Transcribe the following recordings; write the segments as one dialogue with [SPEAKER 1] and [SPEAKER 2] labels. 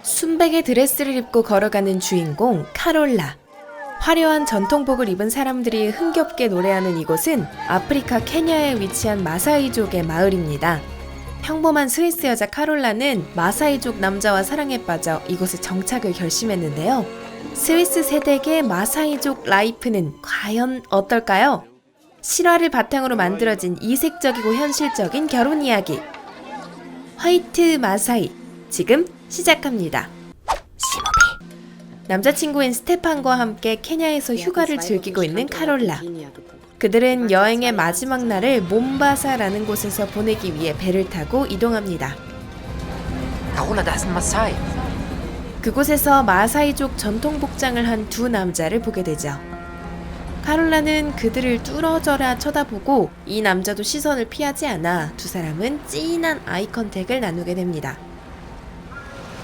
[SPEAKER 1] 순백의 드레스를 입고 걸어가는 주인공 카롤라. 화려한 전통복을 입은 사람들이 흥겹게 노래하는 이곳은 아프리카 케냐에 위치한 마사이족의 마을입니다. 평범한 스위스 여자 카롤라는 마사이족 남자와 사랑에 빠져 이곳에 정착을 결심했는데요. 스위스 세대의 마사이족 라이프는 과연 어떨까요? 실화를 바탕으로 만들어진 이색적이고 현실적인 결혼 이야기. 화이트 마사이, 지금 시작합니다. 시모비. 남자친구인 스테판과 함께 케냐에서 휴가를 즐기고 있는 카롤라. 그들은 여행의 마지막 날을 몬바사라는 곳에서 보내기 위해 배를 타고 이동합니다.
[SPEAKER 2] Carola, da ist ein Maasai.
[SPEAKER 1] 그곳에서 마사이족 전통 복장을 한 두 남자를 보게 되죠. 카롤라는 그들을 뚫어져라 쳐다보고 이 남자도 시선을 피하지 않아 두 사람은 찐한 아이 컨택을 나누게 됩니다.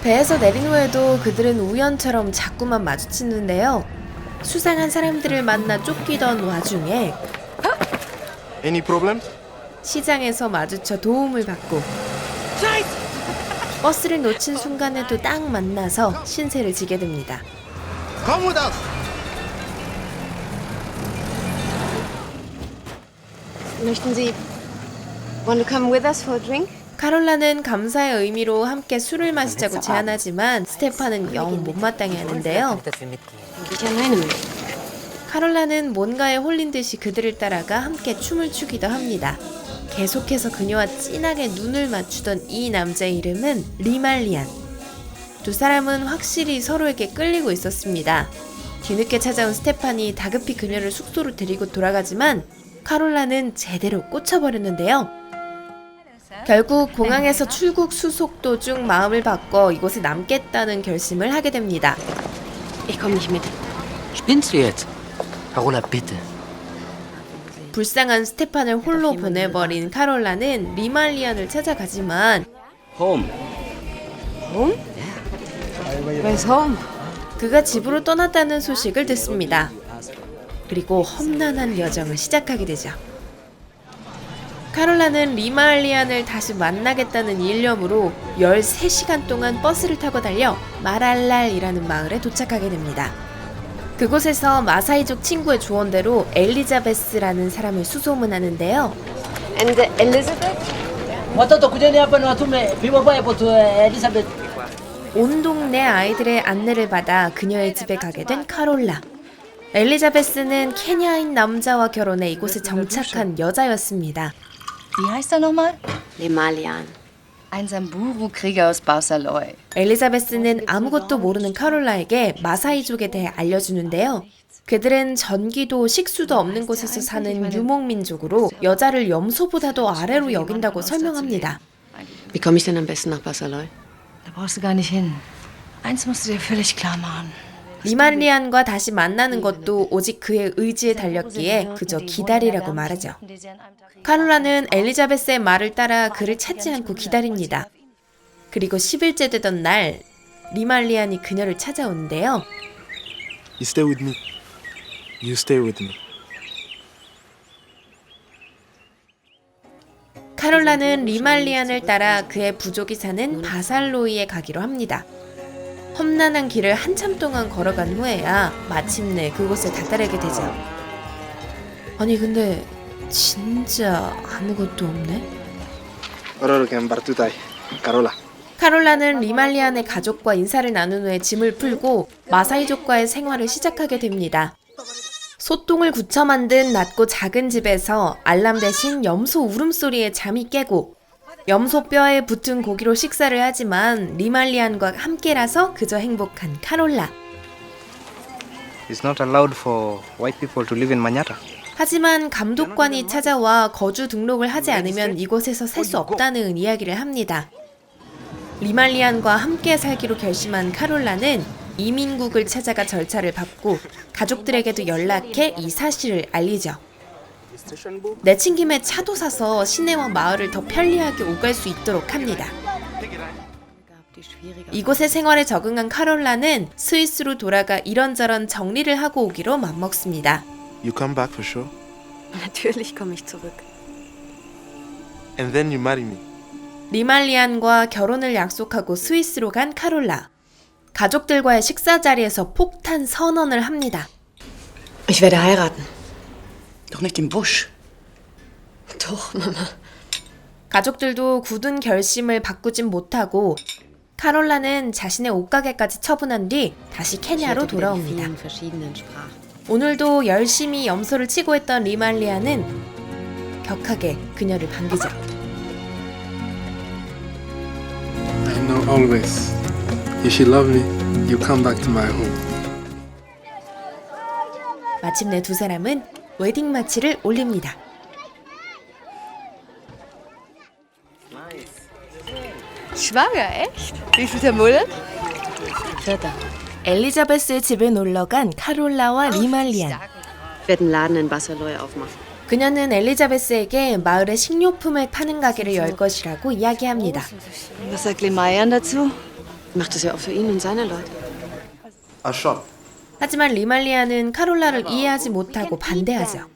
[SPEAKER 1] 배에서 내린 후에도 그들은 우연처럼 자꾸만 마주치는데요. 수상한 사람들을 만나 쫓기던 와중에
[SPEAKER 3] Any problem?
[SPEAKER 1] 시장에서 마주쳐 도움을 받고 버스를 놓친 순간에도 딱 만나서 신세를 지게 됩니다.
[SPEAKER 3] Come with us.
[SPEAKER 4] Möchten Sie want to come with us for a drink?
[SPEAKER 1] 카롤라는 감사의 의미로 함께 술을 마시자고 제안하지만 스테판은 영 못마땅해 하는데요.
[SPEAKER 2] Dass wir mitgehen.
[SPEAKER 4] Ich alleine mit.
[SPEAKER 1] 카롤라는 뭔가에 홀린 듯이 그들을 따라가 함께 춤을 추기도 합니다. 계속해서 그녀와 진하게 눈을 맞추던 이 남자의 이름은 리말리안. 두 사람은 확실히 서로에게 끌리고 있었습니다. 뒤늦게 찾아온 스테판이 다급히 그녀를 숙소로 데리고 돌아가지만 카롤라는 제대로 꽂혀버렸는데요. 결국 공항에서 출국 수속 도중 마음을 바꿔 이곳에 남겠다는 결심을 하게 됩니다.
[SPEAKER 4] Ich komme nicht mit.
[SPEAKER 2] Spinnst du jetzt? Carola, bitte.
[SPEAKER 1] 불쌍한 스테판을 홀로 보내버린 카롤라는 리말리안을 찾아가지만
[SPEAKER 2] Home.
[SPEAKER 4] Home? Where's home?
[SPEAKER 1] 그가 집으로 떠났다는 소식을 듣습니다. 그리고 험난한 여정을 시작하게 되죠. 카롤라는 리말리안을 다시 만나겠다는 일념으로 13시간 동안 버스를 타고 달려 마랄랄이라는 마을에 도착하게 됩니다. 그곳에서 마사이족 친구의 조언대로 엘리자베스라는 사람을 수소문하는데요.
[SPEAKER 4] And Elizabeth?
[SPEAKER 5] Watoto kujeni hapa na watume viboboe tu Elizabeth.
[SPEAKER 1] 온 동네 아이들의 안내를 받아 그녀의 집에 가게 된 카롤라. 엘리자베스는 케냐인 남자와 결혼해 이곳에 정착한 여자였습니다.
[SPEAKER 6] Wie heißt er nochmal?
[SPEAKER 4] Lemalian.
[SPEAKER 6] Ein Samburu-Krieger aus Barsaloi.
[SPEAKER 1] 엘리자베스는 아무것도 모르는 카롤라에게 마사이족에 대해 알려주는데요. 그들은 전기도 식수도 없는 곳에서 사는 유목민족으로 여자를 염소보다도 아래로 여긴다고 설명합니다.
[SPEAKER 4] Wie komme ich denn am besten nach Barcelona?
[SPEAKER 6] Da brauchst du gar nicht hin. Eins musst du dir völlig klar machen.
[SPEAKER 1] 리말리안과 다시 만나는 것도 오직 그의 의지에 달렸기에 그저 기다리라고 말하죠. 카롤라는 엘리자베스의 말을 따라 그를 찾지 않고 기다립니다. 그리고 10일째 되던 날 리말리안이 그녀를 찾아오는데요.
[SPEAKER 3] You stay with me. You stay with me.
[SPEAKER 1] 카롤라는 리말리안을 따라 그의 부족이 사는 바살로이에 가기로 합니다. 험난한 길을 한참 동안 걸어간 후에야 마침내 그곳에 다다르게 되죠. 아니 근데 진짜 아무것도 없네?
[SPEAKER 3] Ora que embartutai. Carola.
[SPEAKER 1] 카롤라는 리말리안의 가족과 인사를 나눈 후에 짐을 풀고 마사이족과의 생활을 시작하게 됩니다. 소똥을 굳혀 만든 낮고 작은 집에서 알람 대신 염소 울음소리에 잠이 깨고 염소 뼈에 붙은 고기로 식사를 하지만 리말리안과 함께라서 그저 행복한 카롤라.
[SPEAKER 7] It's not allowed for white people to live in Mañara.
[SPEAKER 1] 하지만 감독관이 찾아와 거주 등록을 하지 않으면 이곳에서 살 수 없다는 이야기를 합니다. 리말리안과 함께 살기로 결심한 카롤라는 이민국을 찾아가 절차를 밟고 가족들에게도 연락해 이 사실을 알리죠. 내친김에 차도 사서 시내와 마을을 더 편리하게 오갈 수 있도록 합니다. 이곳의 생활에 적응한 카롤라는 스위스로 돌아가 이런저런 정리를 하고 오기로 맘먹습니다.
[SPEAKER 3] You come back for sure.
[SPEAKER 4] Natürlich komme ich zurück.
[SPEAKER 3] And then you marry me.
[SPEAKER 1] 리말리안과 결혼을 약속하고 스위스로 간 카롤라. 가족들과의 식사 자리에서 폭탄 선언을 합니다.
[SPEAKER 4] Ich werde heiraten.
[SPEAKER 8] Doch nicht im Busch.
[SPEAKER 4] Doch, Mama.
[SPEAKER 1] 가족들도 굳은 결심을 바꾸진 못하고 카롤라는 자신의 옷가게까지 처분한 뒤 다시 케냐로 돌아옵니다. 오늘도 열심히 염소를 치고 했던 리말리아는 격하게 그녀를 반기죠.
[SPEAKER 3] I know always. If you love me, you come back to my home.
[SPEAKER 1] 마침내 두 사람은 웨딩 마치를 올립니다.
[SPEAKER 6] Schwanger, echt? Wie viel der Monat?
[SPEAKER 4] Vierter.
[SPEAKER 1] 엘리자베스의 집에 놀러간 카롤라와 리말리안.
[SPEAKER 4] Werden Laden in Basserloy aufmachen.
[SPEAKER 1] 그녀는 엘리자베스에게 마을에 식료품을 파는 가게를 열 것이라고 이야기합니다.
[SPEAKER 6] Was sagt Lemayan dazu?
[SPEAKER 4] Macht es ja auch für ihn und seine Leute.
[SPEAKER 3] A shop.
[SPEAKER 1] 하지만 리말리아는 카롤라를 이해하지 못하고 반대하죠.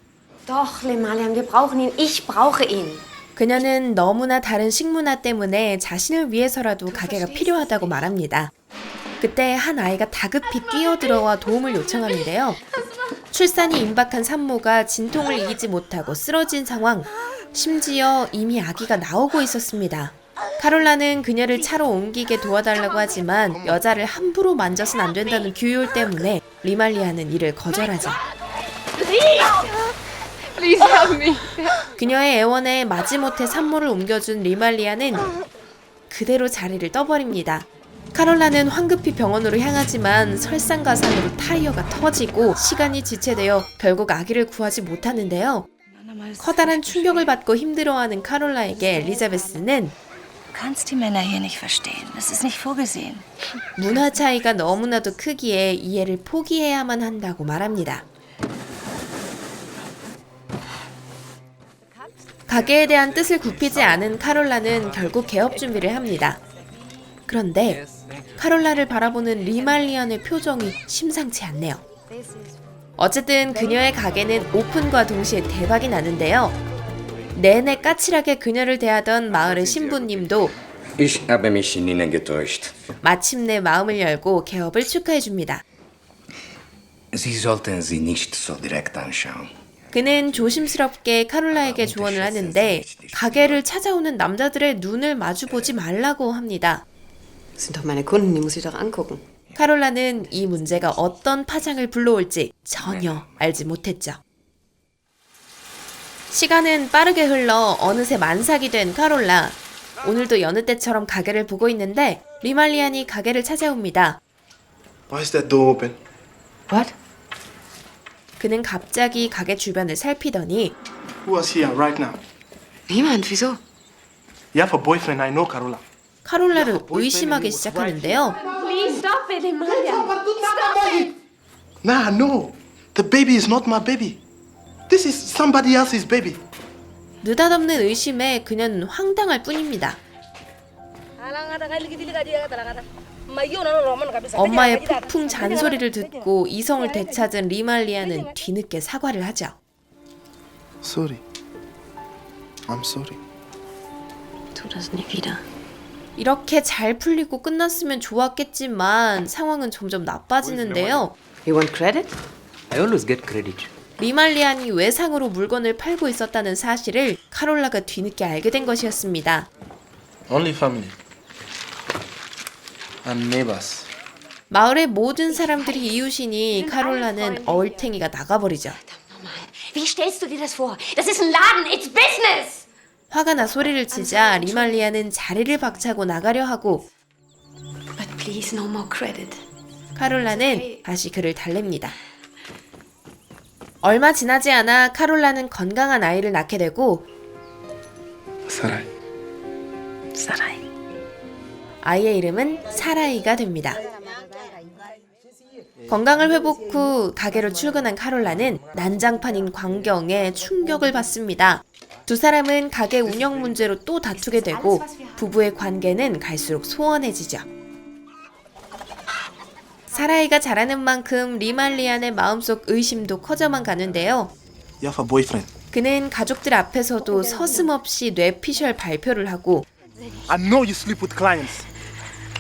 [SPEAKER 4] Doch, Lemalian, wir brauchen ihn. Ich brauche ihn.
[SPEAKER 1] 그녀는 너무나 다른 식문화 때문에 자신을 위해서라도 가게가 필요하다고 말합니다. 그때 한 아이가 다급히 뛰어들어와 도움을 요청하는데요. 출산이 임박한 산모가 진통을 이기지 못하고 쓰러진 상황, 심지어 이미 아기가 나오고 있었습니다. 카롤라는 그녀를 차로 옮기게 도와달라고 하지만 여자를 함부로 만져선 안 된다는 규율 때문에 리말리아는 이를 거절하죠. 그녀의 애원에 마지못해 산모를 옮겨준 리말리아는 그대로 자리를 떠버립니다. 카롤라는 황급히 병원으로 향하지만 설상가상으로 타이어가 터지고 시간이 지체되어 결국 아기를 구하지 못하는데요. 커다란 충격을 받고 힘들어하는 카롤라에게 엘리자베스는
[SPEAKER 6] Du kannst die Männer hier nicht verstehen. Das ist nicht vorgesehen.
[SPEAKER 1] 문화 차이가 너무나도 크기에 이해를 포기해야만 한다고 말합니다. 가게에 대한 뜻을 굽히지 않은 카롤라는 결국 개업 준비를 합니다. 그런데 카롤라를 바라보는 리말리안의 표정이 심상치 않네요. 어쨌든 그녀의 가게는 오픈과 동시에 대박이 나는데요. 내내 까칠하게 그녀를 대하던 마을의 신부님도
[SPEAKER 9] Ich habe mich in Ihnen getäuscht.
[SPEAKER 1] 마침내 마음을 열고 개업을 축하해줍니다.
[SPEAKER 9] Sie sollten sie nicht so direkt anschauen.
[SPEAKER 1] 그는 조심스럽게 카롤라에게 조언을 하는데 가게를 찾아오는 남자들의 눈을 마주보지 말라고 합니다.
[SPEAKER 4] Das sind doch meine Kunden, die muss ich doch angucken.
[SPEAKER 1] 카롤라는 이 문제가 어떤 파장을 불러올지 전혀 알지 못했죠. 시간은 빠르게 흘러 어느새 만삭이 된 카롤라. 오늘도 여느 때처럼 가게를 보고 있는데 리말리안이 가게를 찾아옵니다.
[SPEAKER 3] Why is that door open?
[SPEAKER 4] What?
[SPEAKER 1] 그는 갑자기 가게 주변을 살피더니
[SPEAKER 3] Who was here right now?
[SPEAKER 4] Niemand, wieso?
[SPEAKER 3] You have a boyfriend, I know, Carola.
[SPEAKER 1] 카롤라를 의심하기 시작하는데요.
[SPEAKER 3] Nah, no. The baby is not my baby. This is somebody else's baby.
[SPEAKER 1] 느닷없는 의심에 그녀는 황당할 뿐입니다. 엄마의 폭풍 잔소리를 듣고 이성을 되찾은 리말리아는 뒤늦게 사과를 하죠.
[SPEAKER 3] Sorry. I'm sorry.
[SPEAKER 4] Tu das nie wieder.
[SPEAKER 1] 이렇게 잘 풀리고 끝났으면 좋았겠지만 상황은 점점 나빠지는데요.
[SPEAKER 4] You want credit?
[SPEAKER 2] I always get credit.
[SPEAKER 1] 리말리안이 외상으로 물건을 팔고 있었다는 사실을 카롤라가 뒤늦게 알게 된 것이었습니다.
[SPEAKER 3] Only family. And neighbors.
[SPEAKER 1] 마을의 모든 사람들이 이웃이니 카롤라는 얼탱이가 나가버리죠.
[SPEAKER 10] Wie stellst du dir das vor? Das ist ein Laden, it's business!
[SPEAKER 1] 화가 나 소리를 치자 리말리아는 자리를 박차고 나가려 하고
[SPEAKER 4] But please, no more credit.
[SPEAKER 1] 카롤라는 다시 그를 달랩니다. 얼마 지나지 않아 카롤라는 건강한 아이를 낳게 되고
[SPEAKER 3] Sarai.
[SPEAKER 6] Sarai.
[SPEAKER 1] 아이의 이름은 사라이가 됩니다. 건강을 회복 후 가게로 출근한 카롤라는 난장판인 광경에 충격을 받습니다. 두 사람은 가게 운영 문제로 또 다투게 되고 부부의 관계는 갈수록 소원해지죠. 사라이가 자라는 만큼 리말리안의 마음속 의심도 커져만 가는데요.
[SPEAKER 3] You have a boyfriend.
[SPEAKER 1] 그는 가족들 앞에서도 서슴없이 뇌피셜 발표를 하고
[SPEAKER 3] I know you sleep with clients.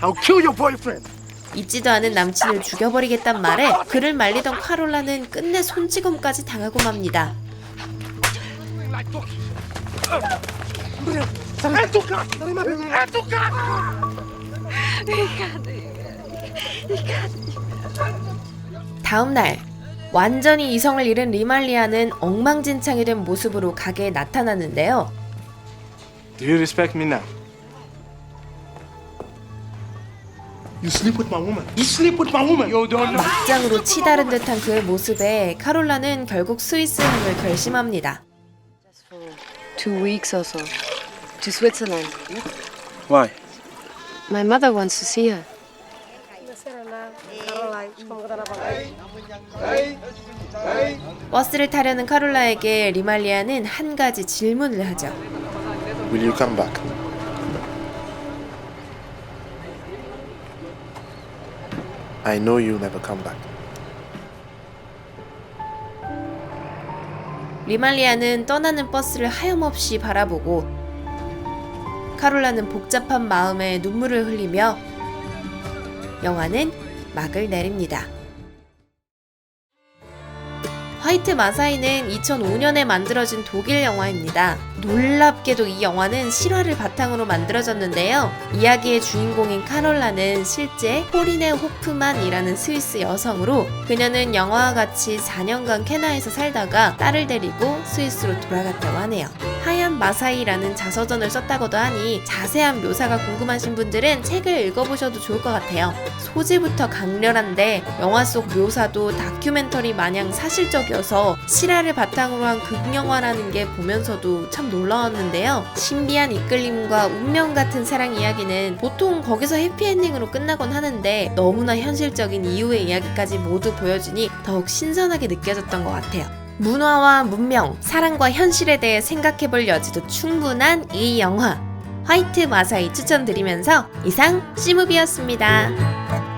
[SPEAKER 3] I'll kill your boyfriend.
[SPEAKER 1] 잊지도 않은 남친을 죽여버리겠단 말에 그를 말리던 카롤라는 끝내 손찌검까지 당하고 맙니다. 다음 날 완전히 이성을 잃은 리말리아는 엉망진창이 된 모습으로 가게에 나타났는데요.
[SPEAKER 3] Do you respect me now? You sleep with my woman. You sleep with my woman. You don't know.
[SPEAKER 1] 막장으로 치다른 듯한 그의 모습에 카롤라는 결국 스위스행을 결심합니다.
[SPEAKER 4] 2 weeks or so. To Switzerland.
[SPEAKER 3] Why?
[SPEAKER 4] My mother wants to see her.
[SPEAKER 1] 버스를 타려는 카롤라에게 리말리아는 한 가지 질문을 하죠.
[SPEAKER 3] Will you come back? I know you'll never come back.
[SPEAKER 1] 리말리아는 떠나는 버스를 하염없이 바라보고 카롤라는 복잡한 마음에 눈물을 흘리며 영화는 막을 내립니다. 화이트 마사이는 2005년에 만들어진 독일 영화입니다. 놀랍게도 이 영화는 실화를 바탕으로 만들어졌는데요. 이야기의 주인공인 카롤라는 실제 포리네 호프만이라는 스위스 여성으로 그녀는 영화와 같이 4년간 캐나에서 살다가 딸을 데리고 스위스로 돌아갔다고 하네요. 하얀 마사이라는 자서전을 썼다고도 하니 자세한 묘사가 궁금하신 분들은 책을 읽어보셔도 좋을 것 같아요. 소재부터 강렬한데 영화 속 묘사도 다큐멘터리 마냥 사실적이어서 실화를 바탕으로 한 극영화라는 게 보면서도 참 놀라웠는데요. 신비한 이끌림과 운명 같은 사랑 이야기는 보통 거기서 해피엔딩으로 끝나곤 하는데 너무나 현실적인 이후의 이야기까지 모두 보여주니 더욱 신선하게 느껴졌던 것 같아요. 문화와 문명, 사랑과 현실에 대해 생각해볼 여지도 충분한 이 영화 화이트 마사이 추천드리면서 이상 C무비였습니다.